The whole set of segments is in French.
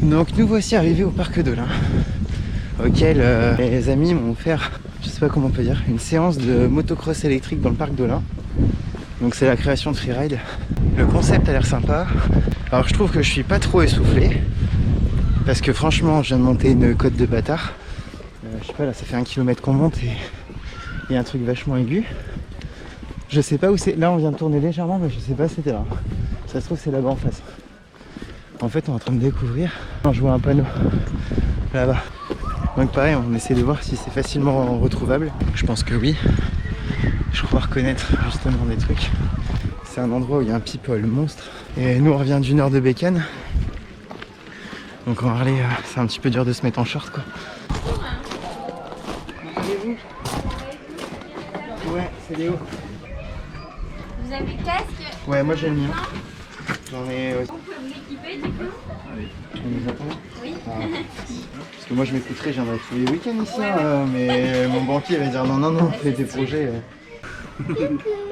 Donc nous voici arrivés au parc d'Olin, auquel les amis m'ont offert, je sais pas comment on peut dire, une séance de motocross électrique dans le parc d'Olin. Donc c'est la création de Freeride. Le concept a l'air sympa. Alors je trouve que je suis pas trop essoufflé, parce que franchement je viens de monter une côte de bâtard. Je sais pas, là ça fait 1 km qu'on monte et il y a un truc vachement aigu. Je sais pas où c'est, là on vient de tourner légèrement mais je sais pas si c'était là. Ça se trouve c'est là-bas en face. En fait on est en train de découvrir. Je vois un panneau là-bas. Donc pareil on essaie de voir si c'est facilement retrouvable. Je pense que oui. Je crois reconnaître justement des trucs. C'est un endroit où il y a un people monstre. Et nous on revient d'une heure de Bécane. Donc en Harley c'est un petit peu dur de se mettre en short quoi. Allez-vous? Ouais, c'est Léo. Vous avez le casque? Ouais, moi j'ai le mien. J'en ai. On peut vous équiper du coup? On nous attend? Oui. Ah. Parce que moi je m'écouterais, je viendrais tous les week-ends ici, hein, mais mon banquier va dire non, fais tes projets.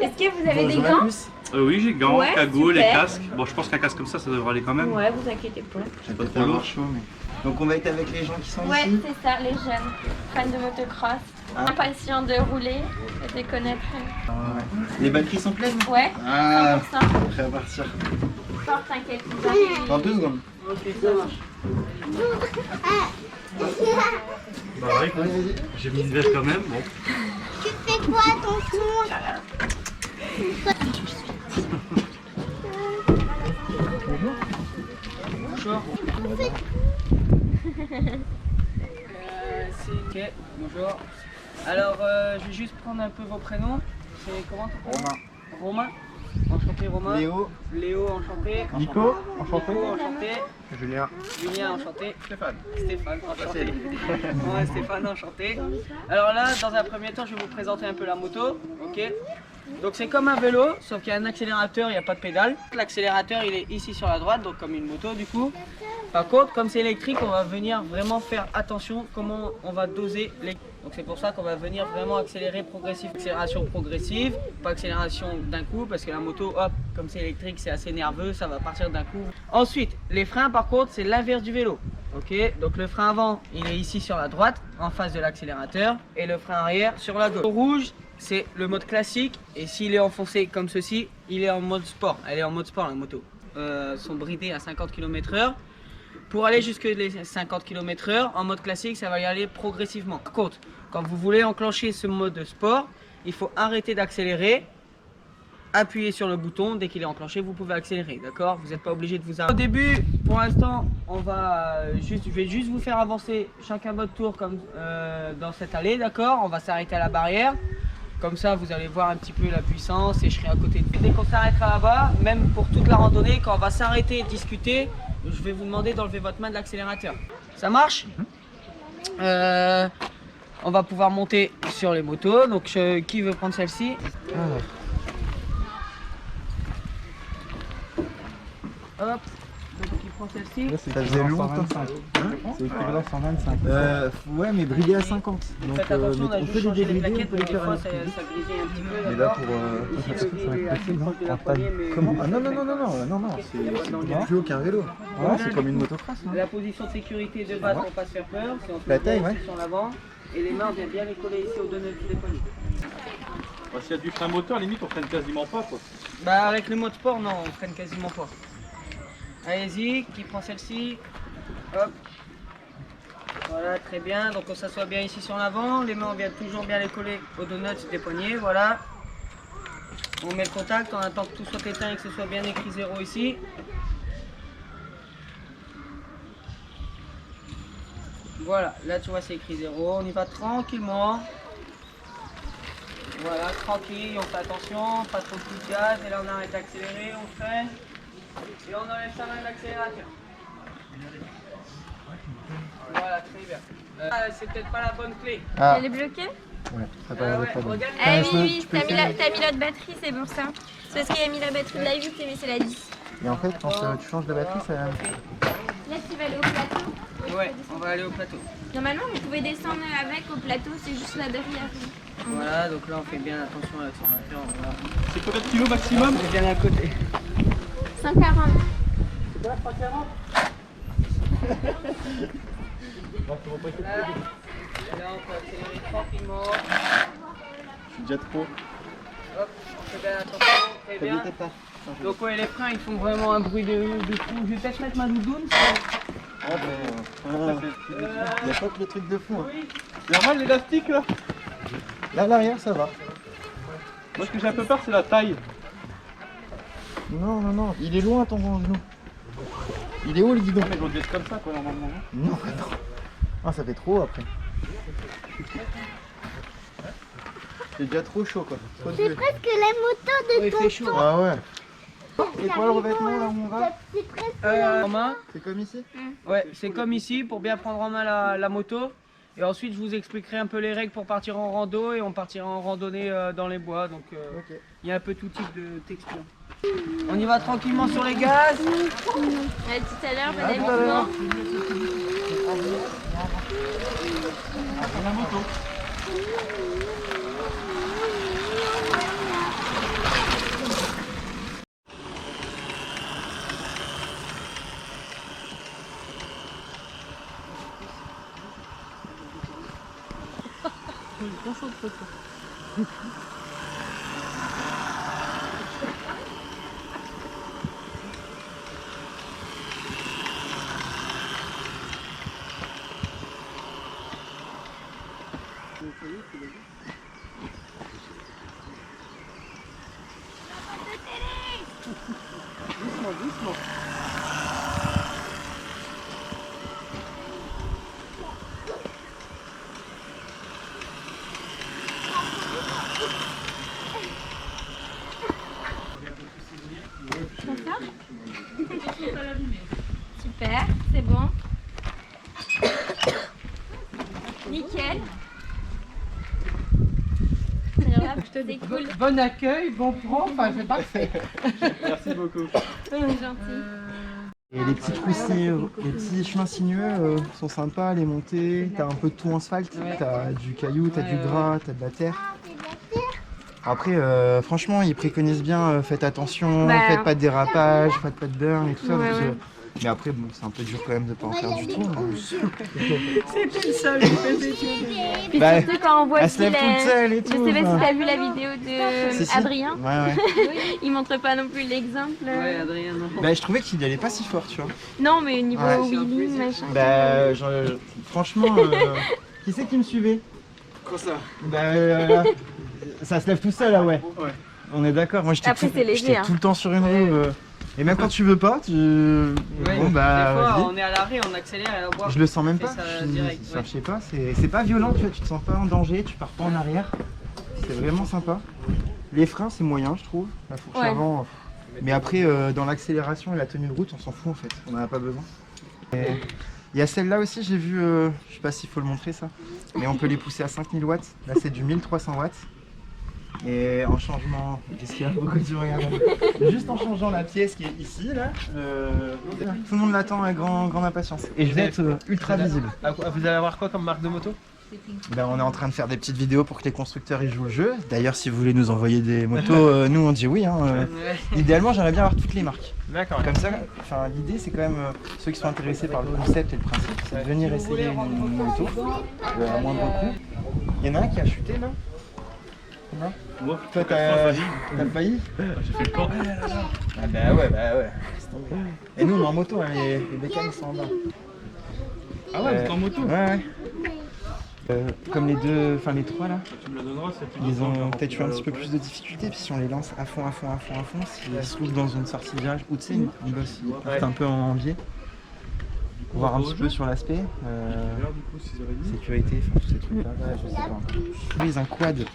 Est-ce que vous avez des gants? Oui, j'ai gants, Ouais, cagoule et super. casque. Bon, je pense qu'un casque comme ça devrait aller quand même. Ouais, vous inquiétez pas. J'ai pas pas trop trop lourd. chaud, mais. Donc on va être avec les gens qui sont Ouais, ici. c'est ça, les jeunes, fans de motocross, impatients de rouler et de connaître. Ouais. Les batteries sont pleines? Ouais, 100%. Ah, prêt à partir. Fort, t'inquiète, vous arrivez. Dans 2 secondes. Ok, ça marche. Bah ouais, Vas-y. j'ai mis une veste quand même. Bon. Tu fais quoi, attention? Bonjour. Ok, bonjour. Alors, je vais juste prendre un peu vos prénoms. C'est comment ton prénom? Romain. Romain. Enchanté Romain. Léo. Léo, enchanté. Nico. Enchanté. Nico, enchanté. Julien. Julien, enchanté. Stéphane. Stéphane, enchanté. Ouais, Stéphane, enchanté. Alors là, dans un premier temps, je vais vous présenter un peu la moto. Ok. Donc c'est comme un vélo, sauf qu'il y a un accélérateur, il n'y a pas de pédale. L'accélérateur, il est ici sur la droite, donc comme une moto du coup. Par contre, comme c'est électrique, on va venir vraiment faire attention comment on va doser les... Donc c'est pour ça qu'on va venir vraiment accélérer progressif. Accélération progressive, pas accélération d'un coup, parce que la moto, hop, comme c'est électrique, c'est assez nerveux, ça va partir d'un coup. Ensuite, les freins par contre, c'est l'inverse du vélo. Ok, donc le frein avant, il est ici sur la droite, en face de l'accélérateur, et le frein arrière sur la gauche. Le rouge, c'est le mode classique, et s'il est enfoncé comme ceci, il est en mode sport. Elle est en mode sport la moto. Sont bridées à 50 km/h. Pour aller jusque les 50 km/h, en mode classique, ça va y aller progressivement. Par contre, quand vous voulez enclencher ce mode de sport, il faut arrêter d'accélérer, appuyer sur le bouton, dès qu'il est enclenché, vous pouvez accélérer, d'accord? Vous n'êtes pas obligé de vous arrêter. Au début, pour l'instant, je vais juste vous faire avancer chacun votre tour comme dans cette allée, d'accord? On va s'arrêter à la barrière. Comme ça, vous allez voir un petit peu la puissance et je serai à côté de vous. Dès qu'on s'arrêtera là-bas, même pour toute la randonnée, quand on va s'arrêter et discuter, je vais vous demander d'enlever votre main de l'accélérateur. Ça marche? On va pouvoir monter sur les motos. Donc, qui veut prendre celle-ci? Hop. Donc, qui prend celle-ci? Ça faisait longtemps. C'est équivalent 125. Ouais, mais briller à 50. Donc, Faites attention, on a on juste peut les changé les débrider, on plaquettes, peut mais les des faire fois un ça grésille un petit peu. Mais là, d'accord? pour. Ici, le levier est assez proche de la poignée, mais... Comment? Ah non, c'est plus haut qu'un vélo. Ouais, c'est comme une motocross. Hein. La position de sécurité de base pour pas se faire peur, c'est on se La met taille, ici ouais. sur l'avant et les mains on vient bien les coller ici au deux nœuds des poignets. Bah, s'il y a du frein moteur, limite on freine quasiment pas quoi. Bah avec le mode sport non, on freine quasiment pas. Allez-y, qui prend celle-ci? Hop. Voilà, très bien. Donc on s'assoit bien ici sur l'avant, les mains on vient toujours bien les coller aux deux nœuds des poignets, voilà. On met le contact, on attend que tout soit éteint et que ce soit bien écrit 0 ici. Voilà, là tu vois c'est écrit 0, on y va tranquillement. Voilà, tranquille, on fait attention, pas trop de coups de gaz, et là on arrête d'accélérer, on freine, et on enlève sa main de l'accélérateur. Voilà, très bien. C'est peut-être pas la bonne clé. Ah, Elle est bloquée? ouais, ça Ah paraît ouais, pas bon. regarde. Ah je oui, peux oui, t'as mis essayer. t'as mis l'autre batterie, c'est pour ça. C'est parce qu'il a mis la batterie de la 8 et c'est la 10. Et en fait, quand tu changes de batterie, ça... Là, tu vas aller au plateau. Ouais, on va aller au plateau. Normalement, vous pouvez descendre avec au plateau, c'est juste là derrière. Voilà, donc là on fait bien attention à l'accélérateur. Voilà. C'est combien de kilos maximum? On est bien à côté. 140. Là, on peut accélérer tranquillement. Je suis déjà trop. Hop, on fait bien attention, très bien. Donc ouais, les freins ils font vraiment un bruit de fou. Je vais peut-être mettre ma doudoune. Ah ben... Il n'y a pas que le truc de fou. Hein. C'est normal l'élastique là? Là, à l'arrière, ça va. Moi ce que j'ai un peu peur c'est la taille. Non, non, non. Il est loin ton genou. Il est haut le guidon. Mais je dois être comme ça quoi normalement. Non, non. Ah, ça fait trop haut après. C'est déjà trop chaud quoi. Trop C'est de... presque la moto de Ouais, il fait chaud. Ah ouais. Et quoi le revêtement là où on va? C'est presque En main. C'est comme ici? Ouais, c'est comme ici pour bien prendre en main la moto. Et ensuite, je vous expliquerai un peu les règles pour partir en rando et on partira en randonnée dans les bois. Donc, il y a un peu tout type de texture. On y va tranquillement sur les gaz. Ouais, tout à l'heure, madame Piment. La moto. Super, c'est bon. Nickel. Alors là, c'est cool. Bon accueil, bon prend, enfin c'est parfait. Merci beaucoup. C'est gentil. Et les petits trous les petits chemins sinueux sont sympas à les monter. T'as un peu de tout en asphalte. T'as du caillou, t'as du gras, t'as de la terre. Après, franchement, ils préconisent bien, faites attention, Bah, faites pas de dérapage, faites pas de burn et tout ça. Ouais, parce que- ouais. Mais après, bon, c'est un peu dur quand même de pas en faire du tout. hein. C'était le seul qui faisait tout. Puis Bah, surtout quand on voit Elle se lève toute seule et Je tout. sais pas si enfin. t'as vu la vidéo de Si, si. Adrien. Ouais, ouais. Il montre pas non plus l'exemple. Ouais, Adrien, non. Bah, je trouvais qu'il y allait pas si fort, tu vois. Non, mais au niveau Ouais. wheeling, machin. Bah, franchement, qui c'est qui me suivait? Quoi ça? Bah, ça se lève tout seul, là, ouais. Ouais. On est d'accord. Moi, Après, c'est léger, j'étais hein. tout le temps sur une roue. Et même quand tu veux pas, tu. Ouais. Bon, bah, Des fois, vas-y. on est à l'arrêt, on accélère et on voit. Je le sens même fait pas. ça direct, Enfin, ouais. je sais pas, c'est pas violent, tu vois, tu te sens pas en danger, tu pars pas en arrière. C'est vraiment sympa. Les freins, c'est moyen, je trouve. La fourche Ouais. avant. Mais après, dans l'accélération et la tenue de route, on s'en fout en fait. On en a pas besoin. Et il y a celle-là aussi, j'ai vu. Je sais pas s'il faut le montrer ça. Mais on peut les pousser à 5000 watts. Là, c'est du 1300 watts. Et en changement, qu'est-ce qu'il y a? Pourquoi tu regardes? Juste en changeant la pièce qui est ici, là, tout le monde l'attend avec grande impatience. Et je vais être ultra visible. Vous allez avoir quoi comme marque de moto? Ben, on est en train de faire des petites vidéos pour que les constructeurs y jouent le jeu. D'ailleurs, si vous voulez nous envoyer des motos, nous on dit oui. Hein, Ouais. idéalement, j'aimerais bien avoir toutes les marques. D'accord. Comme ça, enfin, l'idée c'est quand même ceux qui sont intéressés par le concept et le principe, c'est de venir essayer une moto à moindre coût. Il y en a un qui a chuté là. Non? Moi, Toi, t'as failli? j'ai fait le camp. Ah bah ouais, laisse tomber. Et nous on est en moto, hein, les bécanes sont en bas. Ah ouais, vous êtes en moto? Ouais, ouais. Comme les deux, enfin les trois là, Tu me la donneras, c'est ils ont peut-être eu un petit peu plus de difficultés, puis si on les lance à fond, s'ils se trouvent dans une sortie de virage, ou tu sais, une bosse, ils partent un peu en biais. Voir un petit peu sur l'aspect, sécurité, enfin tous ces trucs là, je sais pas. Oui, un quad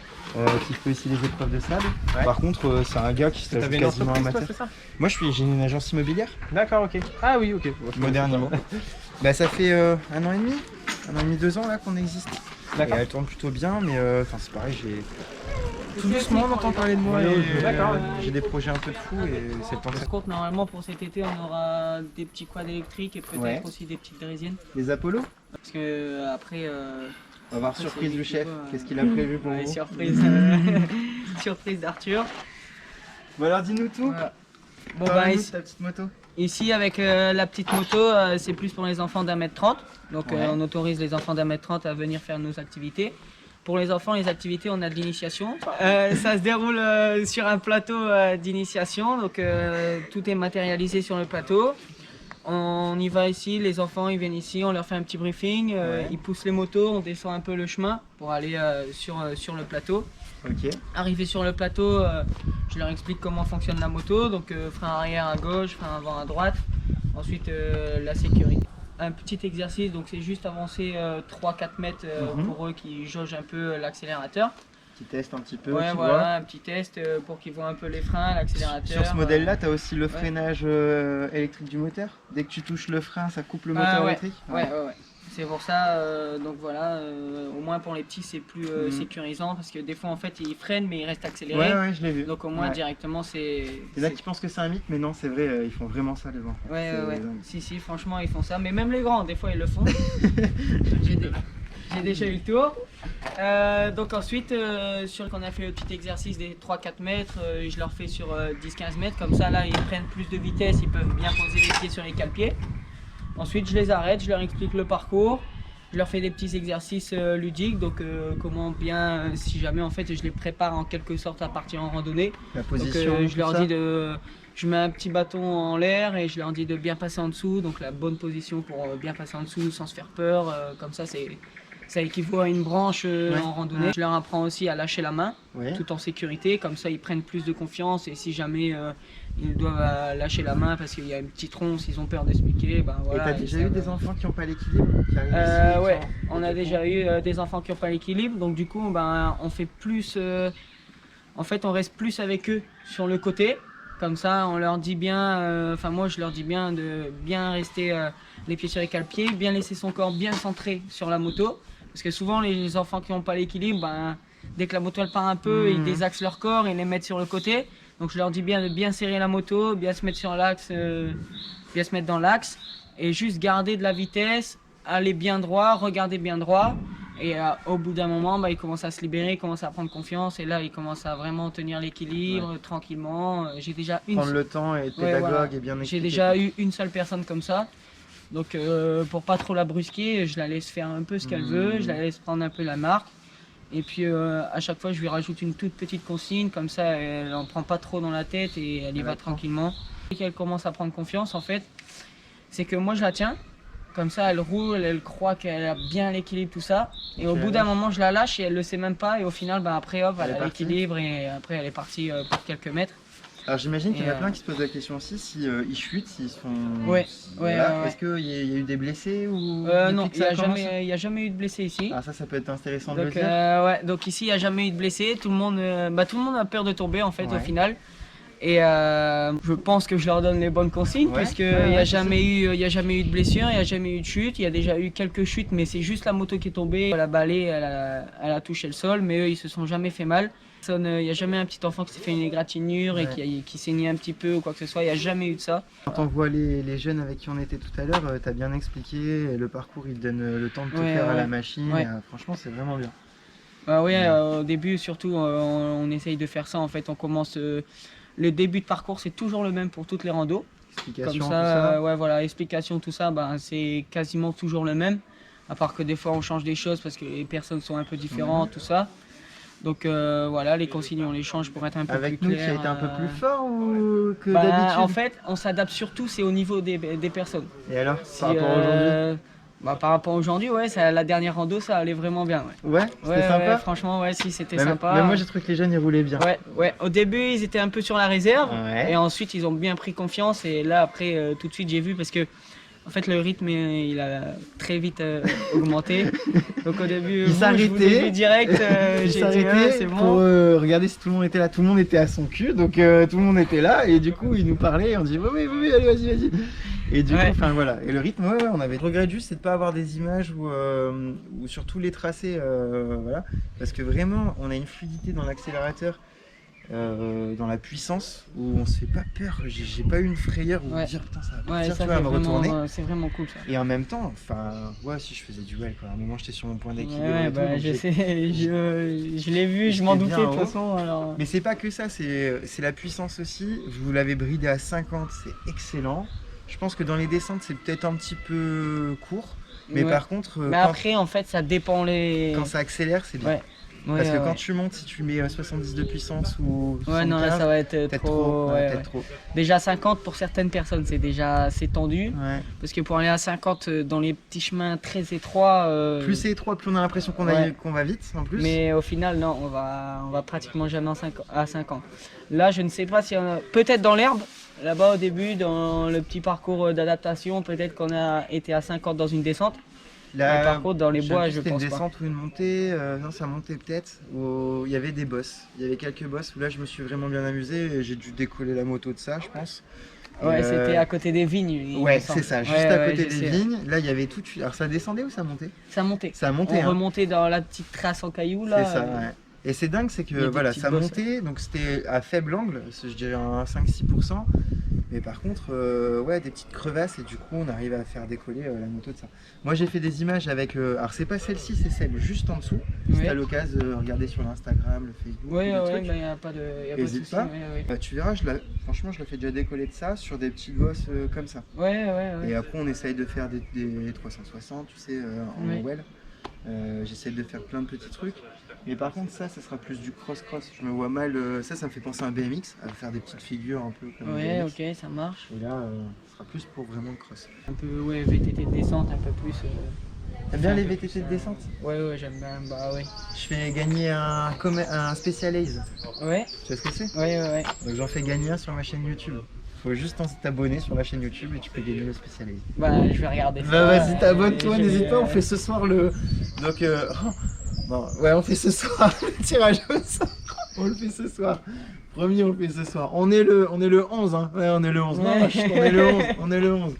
qui fait aussi les épreuves de sable. Ouais. Par contre, c'est un gars qui se T'avais une quasiment entreprise, toi, amateur. c'est ça? Moi j'ai une agence immobilière, D'accord, ok. Ah oui, ok. moderne immo. Bah ça fait 1 an et demi, 2 ans là qu'on existe. Et D'accord. elle tourne plutôt bien, mais enfin c'est pareil, tout doucement, on entend parler de moi et D'accord. j'ai des projets un peu de fou et c'est le temps de ça. Par contre, normalement pour cet été, on aura des petits quads électriques et peut-être Ouais. aussi des petites draisiennes. Les Apollo? Parce que après. On va voir Après, surprise c'est du chef, plutôt, qu'est-ce qu'il a prévu pour ouais, vous? surprise, surprise d'Arthur. Bon alors dis-nous tout, Voilà. Bon, parle-nous de ici, ta petite moto. ici, avec la petite moto, c'est plus pour les enfants d'1m30. Donc Ouais. on autorise les enfants d'1m30 à venir faire nos activités. Pour les enfants, les activités, on a de l'initiation. Ça se déroule sur un plateau d'initiation, donc tout est matérialisé sur le plateau. On y va ici, les enfants ils viennent ici, on leur fait un petit briefing, Ouais. ils poussent les motos, on descend un peu le chemin pour aller sur le plateau. Ok. Arrivé sur le plateau, je leur explique comment fonctionne la moto, donc frein arrière à gauche, frein avant à droite, ensuite la sécurité. Un petit exercice, donc c'est juste avancer 3-4 mètres pour eux qui jaugent un peu l'accélérateur. Qui teste un petit peu, Ouais, qui voilà, voit. un petit test pour qu'ils voient un peu les freins, l'accélérateur. Sur ce modèle-là, tu as aussi le freinage électrique du moteur. Dès que tu touches le frein, ça coupe le moteur ouais. électrique. Ouais. C'est pour ça, donc voilà, au moins pour les petits c'est plus sécurisant parce que des fois en fait ils freinent mais ils restent accélérés. Ouais, je l'ai vu. Donc au moins Ouais. directement c'est... Il y en a qui pensent que c'est un mythe, mais non, c'est vrai, ils font vraiment ça les enfants. Ouais, C'est ouais. dingue. Si, franchement, ils font ça. Mais même les grands, des fois, ils le font. J'ai déjà eu le tour. Donc ensuite, sur qu'on a fait le petit exercice des 3-4 mètres, je leur fais sur 10-15 mètres. Comme ça, là, ils prennent plus de vitesse, ils peuvent bien poser les pieds sur les cale-pieds. Ensuite, je les arrête, je leur explique le parcours. Je leur fais des petits exercices ludiques, donc comment bien, si jamais en fait je les prépare en quelque sorte à partir en randonnée. La Donc, position, je leur tout ça. dis je mets un petit bâton en l'air et je leur dis de bien passer en dessous, donc la bonne position pour bien passer en dessous sans se faire peur, comme ça ça équivaut à une branche en randonnée. Je leur apprends aussi à lâcher la main, Ouais. tout en sécurité, comme ça ils prennent plus de confiance et si jamais ils doivent lâcher la main parce qu'il y a un petit tronc, s'ils ont peur de se piquer, ben Et voilà. t'as ils déjà savent, eu des enfants qui n'ont pas l'équilibre qui arrivent ici, ouais, qui on a déjà eu des enfants qui n'ont pas l'équilibre, donc du coup ben, on fait plus, en fait on reste plus avec eux sur le côté, comme ça on leur dit bien, enfin moi je leur dis bien de bien rester les pieds sur les cale-pieds, bien laisser son corps bien centré sur la moto, parce que souvent les enfants qui n'ont pas l'équilibre, ben, dès que la moto elle part un peu, ils désaxent leur corps et les mettent sur le côté, donc je leur dis bien de bien serrer la moto, bien se mettre sur l'axe, bien se mettre dans l'axe, et juste garder de la vitesse, aller bien droit, regarder bien droit. Et au bout d'un moment, bah, ils commencent à se libérer, ils commencent à prendre confiance. Et là, ils commencent à vraiment tenir l'équilibre tranquillement. J'ai déjà prendre le temps et être Ouais, pédagogue voilà. et bien expliquer. J'ai déjà eu une seule personne comme ça. Donc pour pas trop la brusquer, je la laisse faire un peu ce qu'elle veut, je la laisse prendre un peu la marque. Et puis à chaque fois, je lui rajoute une toute petite consigne, comme ça, elle n'en prend pas trop dans la tête et elle y va tranquillement. Dès qu'elle commence à prendre confiance, en fait, c'est que moi je la tiens. Comme ça, elle roule, elle croit qu'elle a bien l'équilibre, tout ça. Et au bout d'un moment, je la lâche et elle le sait même pas. Et au final, bah, après, hop, elle a l'équilibre et après, elle est partie pour quelques mètres. Alors j'imagine qu'il y en a Et, plein qui se posent la question aussi si ils chutent, s'ils sont. Ouais, Voilà. ouais. Est-ce qu'il y a eu des blessés ou Non, depuis que ça commence il n'y a jamais eu de blessés ici. Ah ça peut être intéressant de le Donc, dire. ouais, donc ici, il n'y a jamais eu de blessés. Tout le monde a peur de tomber en fait Ouais. au final. Et je pense que je leur donne les bonnes consignes Ouais, puisqu'il ouais, n'y a, c'est jamais eu, il y a jamais eu de blessure, il n'y a jamais eu de chute. Il y a déjà eu quelques chutes, mais c'est juste la moto qui est tombée. La balai, elle a touché le sol, mais eux, ils se sont jamais fait mal. Il n'y a jamais un petit enfant qui s'est fait une égratignure et qui saignait un petit peu ou quoi que ce soit. Il n'y a jamais eu de ça. Quand on voit les jeunes avec qui on était tout à l'heure, t'as bien expliqué, le parcours il te donne le temps de tout Ouais, faire à ouais. la machine. Ouais. Franchement c'est vraiment bien. Bah oui, au début surtout on essaye de faire ça en fait, on commence le début de parcours c'est toujours le même pour toutes les randos. Explication, Comme tout ça. ouais voilà, explication tout ça, bah, c'est quasiment toujours le même. À part que des fois on change des choses parce que les personnes sont un peu différentes, tout ça. Donc voilà, les consignes on les change pour être un peu Avec plus nous clair. tu as été un peu plus fort ou que Bah, d'habitude? en fait, on s'adapte surtout c'est au niveau des personnes. Et alors Si, par rapport à aujourd'hui? Par rapport à aujourd'hui, ouais, la dernière rando ça allait vraiment bien. Ouais, Ouais, c'était ouais, sympa. ouais, franchement ouais, si c'était Même sympa. moi j'ai trouvé que les jeunes ils roulaient bien. Ouais, au début ils étaient un peu sur la réserve Ouais. et ensuite ils ont bien pris confiance et là après tout de suite j'ai vu parce que en fait le rythme il a très vite augmenté. Donc au début Il s'arrêtait. je vous ai vu direct, Ils j'ai dit s'arrêtaient c'est pour bon. regarder si tout le monde était là. Tout le monde était à son cul, donc tout le monde était là et du coup ils nous parlaient et on dit oui, allez vas-y. Et du coup, Ouais. enfin voilà. Et le rythme, ouais, on avait. Le regret juste, c'est de pas avoir des images ou sur tous les tracés, voilà. Parce que vraiment, on a une fluidité dans l'accélérateur, dans la puissance, où on se fait pas peur. J'ai pas eu une frayeur où Ouais. dire putain, ça va Ouais, partir, ça tu vois, à me retourner. c'est vraiment cool ça. Et en même temps, enfin, ouais, si je faisais du well, quoi. À un moment, j'étais sur mon point d'équilibre. Ouais, et tout, bah, donc je j'ai- sais, je l'ai vu, je m'en J'étais doutais bien de toute en haut. façon. Alors... Mais c'est pas que ça, c'est la puissance aussi. Vous l'avez bridé à 50, c'est excellent. Je pense que dans les descentes, c'est peut-être un petit peu court. Mais Ouais. par contre, Mais après, en fait, ça dépend les. quand ça accélère, c'est bien. Ouais. Ouais, Parce que ouais, quand ouais. tu montes, si tu mets 70 de puissance ou Ouais, non, là, 75, ça va être peut-être trop. trop. ouais, Ouais, ouais. peut-être trop. Déjà 50 pour certaines personnes, c'est tendu. Ouais. Parce que pour aller à 50 dans les petits chemins très étroits. Plus c'est étroit, plus on a l'impression qu'on Ouais. qu'on va vite en plus. Mais au final, non, on va pratiquement jamais à 50. Là, je ne sais pas si on a. Peut-être dans l'herbe, là-bas au début, dans le petit parcours d'adaptation, peut-être qu'on a été à 50 dans une descente. Là, Mais par contre, dans les sais bois, plus je si c'était pense une pas. descente ou une montée. Non, ça montait peut-être. Où il y avait des bosses. Il y avait quelques bosses où là, je me suis vraiment bien amusé. Et j'ai dû décoller la moto de ça, je pense. Ouais, Et, c'était à côté des vignes. il Ouais, me semble. c'est ça, juste Ouais, à ouais, côté je des sais. vignes. Là, il y avait tout. Alors, ça descendait ou ça montait? Ça montait. Ça a monté, On hein. remontait dans la petite trace en cailloux là. C'est ça, ouais. Et c'est dingue, c'est il y que a des voilà, petites ça bosses, montait, donc c'était à faible angle, je dirais un 5-6%. Mais par contre, ouais, des petites crevasses, et du coup, on arrive à faire décoller la moto de ça. Moi, j'ai fait des images avec. Alors, c'est pas celle-ci, c'est celle juste en dessous. Si Ouais. t'as l'occasion de regarder sur l'Instagram, le Facebook, Ouais, le ouais, truc. bah, y a pas de N'hésite souci. pas. Ouais, Bah, tu verras, franchement, je la fais déjà décoller de ça sur des petites bosses comme ça. ouais, ouais. Et après, on essaye de faire des 360, tu sais, en Ouais. well. J'essaie de faire plein de petits trucs. Mais par contre, ça sera plus du cross-cross. Je me vois mal. Ça me fait penser à un BMX, à faire des petites figures un peu comme un Ouais, BMX. ok, ça marche. Et là, ce sera plus pour vraiment le cross. Un peu, ouais, VTT de descente, un peu plus. T'aimes bien un les peu VTT plus, de descente? Ouais, j'aime bien. Bah, ouais. Je fais gagner un Specialized. Ouais, Tu vois ce que c'est? ouais. Donc j'en fais gagner un sur ma chaîne YouTube. Faut juste t'abonner sur la chaîne YouTube et tu peux gagner le Specialized. Bah, je vais regarder ça. Bah vas-y, t'abonne-toi, et je n'hésite vais, pas, on fait ce soir le... Donc, bon, ouais, on fait ce soir le tirage au sort. On le fait ce soir. Promis, on le fait ce soir. On est le 11, hein. Ouais, on est le 11. Non, Ouais. vache, on est le 11. On est le 11.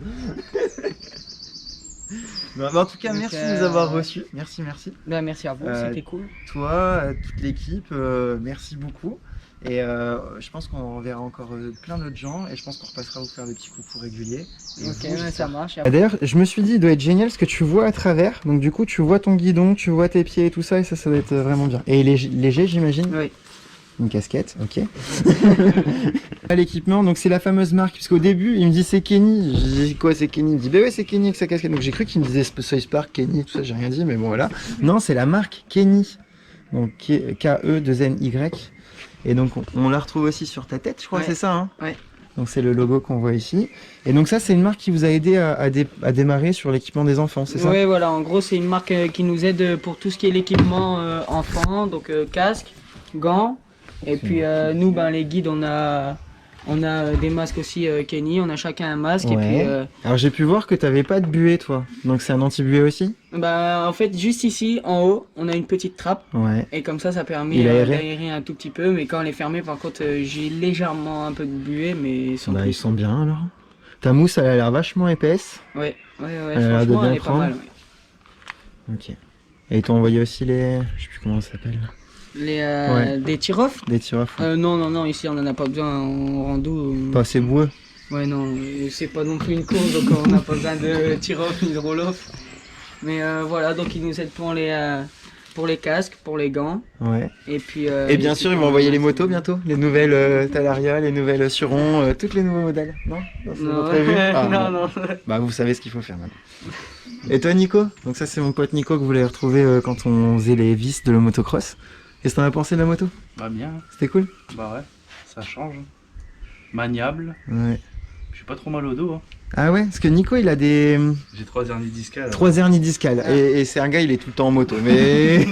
Non, mais en tout cas, Donc, merci de nous avoir reçus. Merci. Bah, merci à vous, c'était cool. Toi, toute l'équipe, merci beaucoup. Et je pense qu'on reverra encore plein d'autres gens. Et je pense qu'on repassera vous faire des petits coucous réguliers. Et Ok, vous, ouais, j'espère. ça marche. D'ailleurs, je me suis dit, il doit être génial ce que tu vois à travers. Donc du coup, tu vois ton guidon, tu vois tes pieds et tout ça, et ça doit être vraiment bien. Et léger, j'imagine. Oui. Une casquette, ok. L'équipement, donc c'est la fameuse marque, parce qu'au début, il me dit c'est Kenny. Je dis quoi, c'est Kenny? Il me dit bah ouais, c'est Kenny avec sa casquette. Donc j'ai cru qu'il me disait Soy Spark, Kenny, tout ça, j'ai rien dit, mais bon voilà. Non, c'est la marque Kenny. Donc K-E-2-N-Y. Et donc on la retrouve aussi sur ta tête, je crois, Ouais. c'est ça, hein? Ouais. Donc c'est le logo qu'on voit ici. Et donc ça, c'est une marque qui vous a aidé à démarrer sur l'équipement des enfants, c'est ça? Ouais, voilà, en gros, c'est une marque qui nous aide pour tout ce qui est l'équipement enfant, donc casque, gants. Et puis nous, ben, les guides, on a des masques aussi Kenny, on a chacun un masque. Et puis, Ouais. Alors j'ai pu voir que t'avais pas de buée, toi. Donc c'est un anti-buée aussi? bah, en fait, juste ici, en haut, on a une petite trappe. Ouais. Et comme ça permet Il aérait. d'aérer un tout petit peu. Mais quand elle est fermée, par contre, j'ai légèrement un peu de buée, mais sans Bah plus. ils sont bien alors. Ta mousse, elle a l'air vachement épaisse. Ouais, Elle a l'air de franchement, bien elle est pas prendre. mal. Ouais. Ok. Et ils t'ont envoyé aussi les... Je sais plus comment ça s'appelle. Ouais. Des tir-off Des tir-off. non, ici on en a pas besoin en rando. Pas assez boueux. Ouais, non, c'est pas non plus une course, donc on n'a pas besoin de tir-off ni de roll-off. Mais voilà, donc ils nous aident pour les casques, pour les gants. Ouais. Et puis. Et bien sûr, ils vont envoyer les motos bientôt. Les nouvelles Talaria, les nouvelles Suron, toutes les nouveaux modèles. Non, c'est Non, pas prévu. Ah, non, bon. non. Bah vous savez ce qu'il faut faire maintenant. Et toi Nico? Donc ça c'est mon pote Nico que vous l'avez retrouvé quand on faisait les vis de le motocross. Qu'est-ce que t'en as pensé de la moto? Bah bien, C'était cool? bah ouais, ça change. Maniable, Ouais. j'ai pas trop mal au dos. Hein. Ah ouais? Parce que Nico il a des... J'ai 3 hernies discales. 3 hernies discales. Et c'est un gars, il est tout le temps en moto. Mais,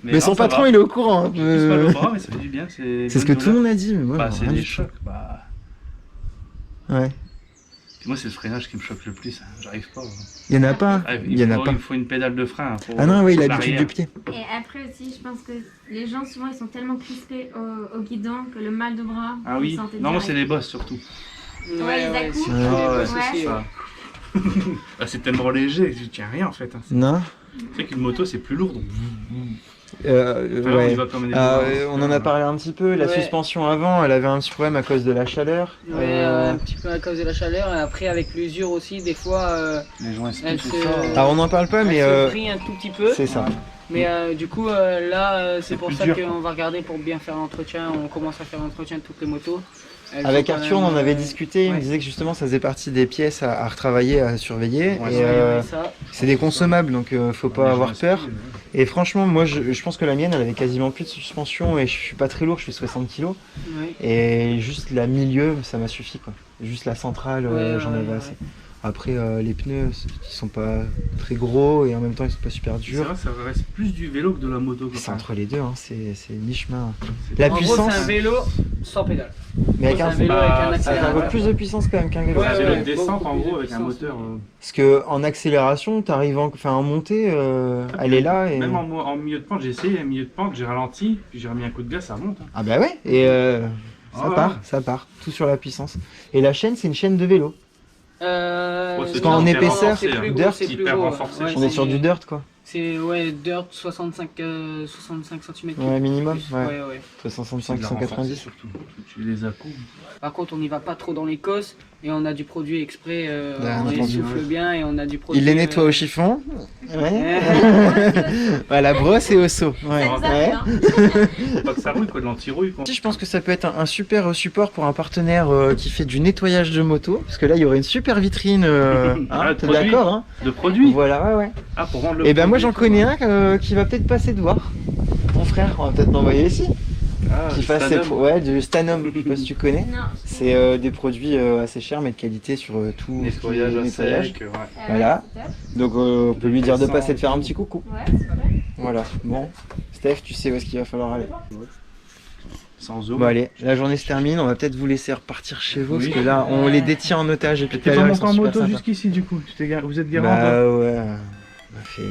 mais son non, ça patron va. il est au courant. J'ai plus mal au bras, mais ça fait du bien. C'est ce que tout le monde a dit. Mais moi, Bah, rien c'est du les tout. chocs. Bah, Ouais. puis moi, c'est le freinage qui me choque le plus. hein. J'arrive pas. Il y en a pas. Ah, Il y en a pas. Il me faut une pédale de frein. hein, pour- Ah non, oui, il a pour l'habitude l'arrière. du pied. Et après aussi, je pense que les gens souvent ils sont tellement crispés au guidon que le mal de bras. Ah vous oui. le sentez Non, moi, c'est direct. les bosses surtout. Ouais, les à-coups. c'est Ouais, pas ouais, souci, ça. Ah, c'est tellement léger que tu tiens rien en fait. Hein. Non. C'est qu'une moto c'est plus lourd donc. Ouais. On en a parlé. parlé un petit peu. La Ouais. suspension avant, elle avait un petit problème à cause de la chaleur. Ouais, un petit peu à cause de la chaleur et après avec l'usure aussi, des fois Les joints elle tout se, ça. Alors on n'en parle pas, mais elle se brille un tout petit peu. c'est ça. Mais du coup là c'est pour plus ça dur. qu'on va regarder pour bien faire l'entretien. On commence à faire l'entretien de toutes les motos. Elles Avec sont quand Arthur, on même, en avait discuté. Il me ouais. disait que justement, ça faisait partie des pièces à retravailler, à surveiller. Ouais, et Ouais, ça. c'est des consommables, donc faut pas avoir peur. Et franchement, moi, je pense que la mienne, elle avait quasiment plus de suspension et je suis pas très lourd, je fais 60 kg. Ouais. Et juste la milieu, ça m'a suffi quoi. Juste la centrale, Ouais, j'en ouais, avais ouais. assez. Après, les pneus, ils sont pas très gros et en même temps, ils sont pas super C'est durs. vrai, ça reste plus du vélo que de la moto. C'est entre les deux, hein, c'est mi-chemin. La En gros, puissance, c'est un vélo sans pédale. mais avec c'est un un, vélo bah, avec un ça avec accélérateur. un peu plus de puissance quand même qu'un vélo. Ouais, C'est ouais, le descente beaucoup en plus gros de avec un puissance, moteur. Parce que en accélération, t'arrives en montée, elle est là et. Même en milieu de pente, j'ai essayé, en milieu de pente, j'ai ralenti, puis j'ai remis un coup de gaz, ça remonte. Hein. Ah bah ouais, et Ah ouais. ça part, tout sur la puissance. Et la chaîne, c'est une chaîne de vélo. c'est quand en hyper épaisseur, renforcé, c'est hein. plus dirt, gros, c'est plus hyper gros. renforcé. Ouais, On est c'est- sur du dirt quoi. C'est ouais, dirt 65 cm. Ouais, minimum, ouais. Ouais. 65, C'est de la renforcer 190. surtout. Tu les à-coups. Par contre, on n'y va pas trop dans les cosses et on a du produit exprès. Bien On les entendu. souffle bien et on a du produit. Il les nettoie au chiffon. Ouais. Ouais. À la brosse et au seau. Ouais. Ça nous Ouais. arrive, hein. Pas que ça rouille, quoi, de l'anti-rouille. Quoi. Si, je pense que ça peut être un super support pour un partenaire qui fait du nettoyage de moto. Parce que là, il y aurait une super vitrine. Ah, de T'es produit. d'accord, hein? De produit. Voilà, ouais. Ah, pour rendre le Et ben moi, j'en produit. connais un qui va peut-être passer de voir. Mon frère, on va peut-être l'envoyer ici. Ah, Qui fasse Stanum. ouais, du Stanum. Je sais pas si tu connais. Non. C'est des produits assez chers mais de qualité sur tout Nettoyage ce qui est à nettoyage. sec, ouais. Voilà. Ouais, Donc on peut lui dire de Sans- passer de faire un petit coucou. c'est top. Ouais, Voilà. Bon, Steph, tu sais où est-ce qu'il va falloir aller. Sans eau. Bon allez, la journée se termine, on va peut-être vous laisser repartir chez vous Oui. parce que là on les détient en otage et puis tout à l'heure, ils sont super sympas. jusqu'ici du coup. Vous êtes Bah ouais. On a fait